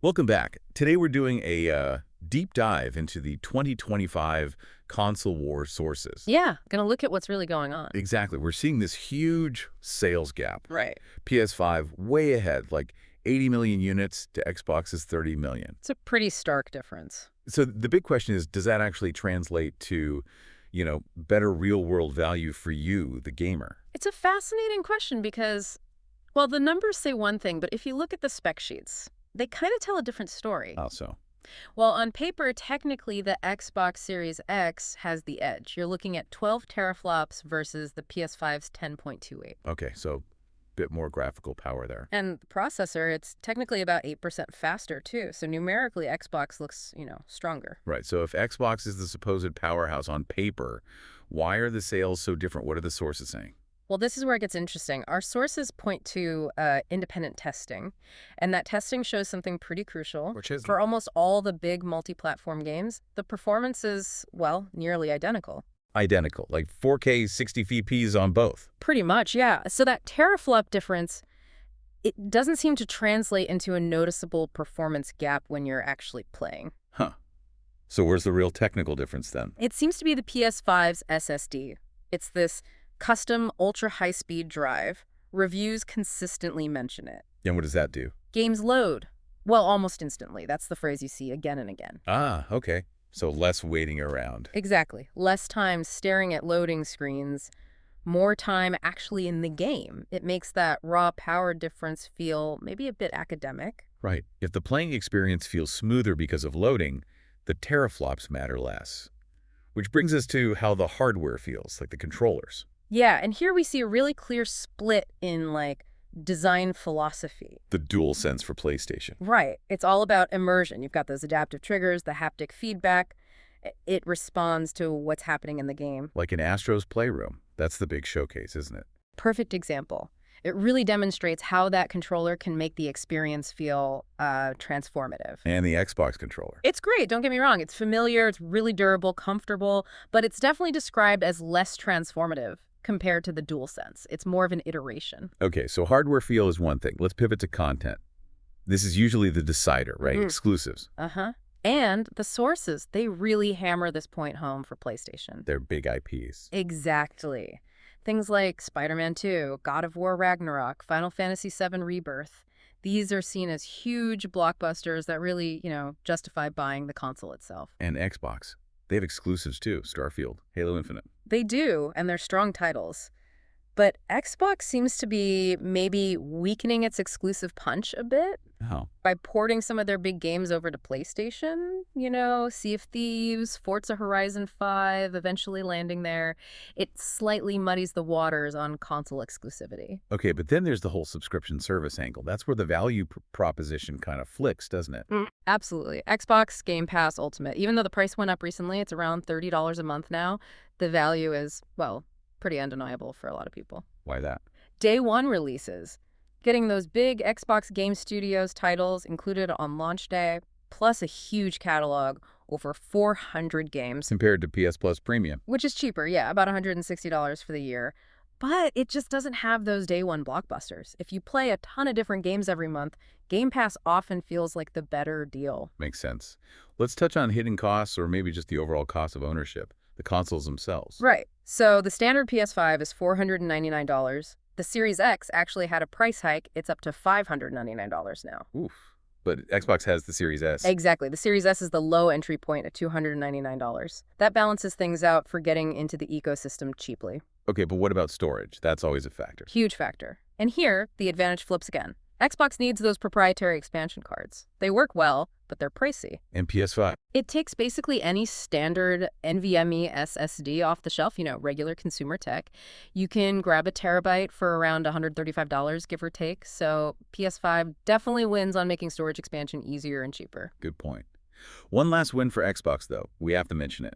Welcome back. Today we're doing a deep dive into the 2025 console war sources. Yeah, gonna look at what's really going on. Exactly. We're seeing this huge sales gap. Right. PS5 way ahead, like 80 million units to Xbox's 30 million. It's a pretty stark difference. So the big question is, does that actually translate to, better real-world value for you, the gamer? It's a fascinating question because, well, the numbers say one thing, but if you look at the spec sheets, they kind of tell a different story. How so? Well, on paper, technically, the Xbox Series X has the edge. You're looking at 12 teraflops versus the PS5's 10.28. Okay, so bit more graphical power there. And the processor, it's technically about 8% faster, too. So numerically, Xbox looks, stronger. Right, so if Xbox is the supposed powerhouse on paper, why are the sales so different? What are the sources saying? Well, this is where it gets interesting. Our sources point to independent testing, and that testing shows something pretty crucial. Which is? For almost all the big multi-platform games, the performance is, well, nearly identical. Identical, like 4K 60 FPS on both. Pretty much, yeah. So that teraflop difference, it doesn't seem to translate into a noticeable performance gap when you're actually playing. Huh. So where's the real technical difference then? It seems to be the PS5's SSD. It's this custom ultra-high-speed drive. Reviews consistently mention it. And what does that do? Games load. Well, almost instantly. That's the phrase you see again and again. Ah, okay. So less waiting around. Exactly. Less time staring at loading screens, more time actually in the game. It makes that raw power difference feel maybe a bit academic. Right. If the playing experience feels smoother because of loading, the teraflops matter less. Which brings us to how the hardware feels, like the controllers. Yeah, and here we see a really clear split in, design philosophy. The DualSense for PlayStation. Right. It's all about immersion. You've got those adaptive triggers, the haptic feedback. It responds to what's happening in the game. Like in Astro's Playroom. That's the big showcase, isn't it? Perfect example. It really demonstrates how that controller can make the experience feel transformative. And the Xbox controller. It's great, don't get me wrong. It's familiar, it's really durable, comfortable, but it's definitely described as less transformative compared to the DualSense. It's more of an iteration. Okay, so hardware feel is one thing. Let's pivot to content. This is usually the decider, right? Exclusives. Uh-huh. And the sources, they really hammer this point home for PlayStation. They're big IPs. Exactly. Things like Spider-Man 2, God of War Ragnarok, Final Fantasy VII Rebirth. These are seen as huge blockbusters that really, justify buying the console itself. And Xbox. They have exclusives too. Starfield, Halo Infinite. They do, and they're strong titles. But Xbox seems to be maybe weakening its exclusive punch a bit Oh. by porting some of their big games over to PlayStation. Sea of Thieves, Forza Horizon 5, eventually landing there. It slightly muddies the waters on console exclusivity. Okay, but then there's the whole subscription service angle. That's where the value proposition kind of flicks, doesn't it? Absolutely. Xbox Game Pass Ultimate. Even though the price went up recently, it's around $30 a month now, the value is, well, pretty undeniable for a lot of people. Why that? Day one releases. Getting those big Xbox Game Studios titles included on launch day, plus a huge catalog, over 400 games. Compared to PS Plus Premium. Which is cheaper, yeah, about $160 for the year. But it just doesn't have those day one blockbusters. If you play a ton of different games every month, Game Pass often feels like the better deal. Makes sense. Let's touch on hidden costs or maybe just the overall cost of ownership. The consoles themselves. Right. So the standard PS5 is $499. The Series X actually had a price hike. It's up to $599 now. Oof. But Xbox has the Series S. Exactly. The Series S is the low entry point at $299. That balances things out for getting into the ecosystem cheaply. Okay, but what about storage? That's always a factor. Huge factor. And here, the advantage flips again. Xbox needs those proprietary expansion cards. They work well, but they're pricey. And PS5? It takes basically any standard NVMe SSD off the shelf, regular consumer tech. You can grab a terabyte for around $135, give or take. So PS5 definitely wins on making storage expansion easier and cheaper. Good point. One last win for Xbox, though. We have to mention it.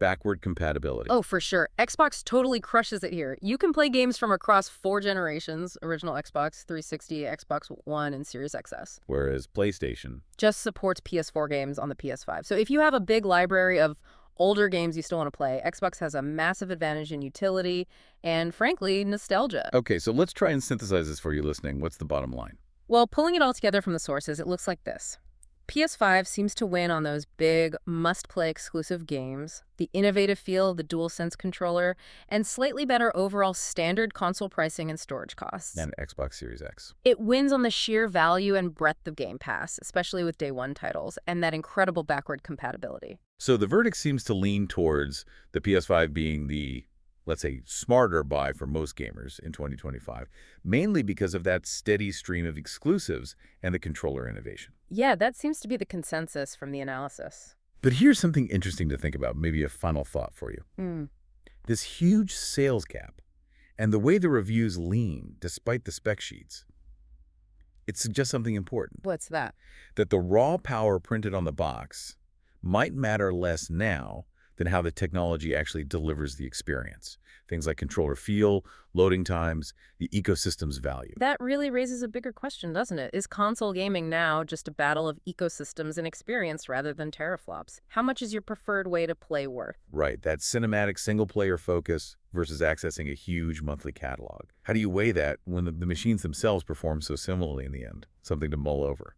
Backward compatibility. Oh, for sure. Xbox totally crushes it here. You can play games from across 4 generations, original Xbox 360, Xbox One, and Series XS. Whereas PlayStation just supports PS4 games on the PS5. So if you have a big library of older games you still want to play, Xbox has a massive advantage in utility and, frankly, nostalgia. Okay, so let's try and synthesize this for you listening. What's the bottom line? Well, pulling it all together from the sources, it looks like this. PS5 seems to win on those big, must-play exclusive games, the innovative feel of the DualSense controller, and slightly better overall standard console pricing and storage costs. And Xbox Series X. It wins on the sheer value and breadth of Game Pass, especially with day one titles, and that incredible backward compatibility. So the verdict seems to lean towards the PS5 being the, let's say, smarter buy for most gamers in 2025, mainly because of that steady stream of exclusives and the controller innovation. Yeah, that seems to be the consensus from the analysis. But here's something interesting to think about, maybe a final thought for you. Hmm. This huge sales gap and the way the reviews lean despite the spec sheets, it suggests something important, What's that? that the raw power printed on the box might matter less now than how the technology actually delivers the experience. Things like controller feel, loading times, the ecosystem's value. That really raises a bigger question, doesn't it? Is console gaming now just a battle of ecosystems and experience rather than teraflops? How much is your preferred way to play worth? Right, that cinematic single-player focus versus accessing a huge monthly catalog. How do you weigh that when the machines themselves perform so similarly in the end? Something to mull over.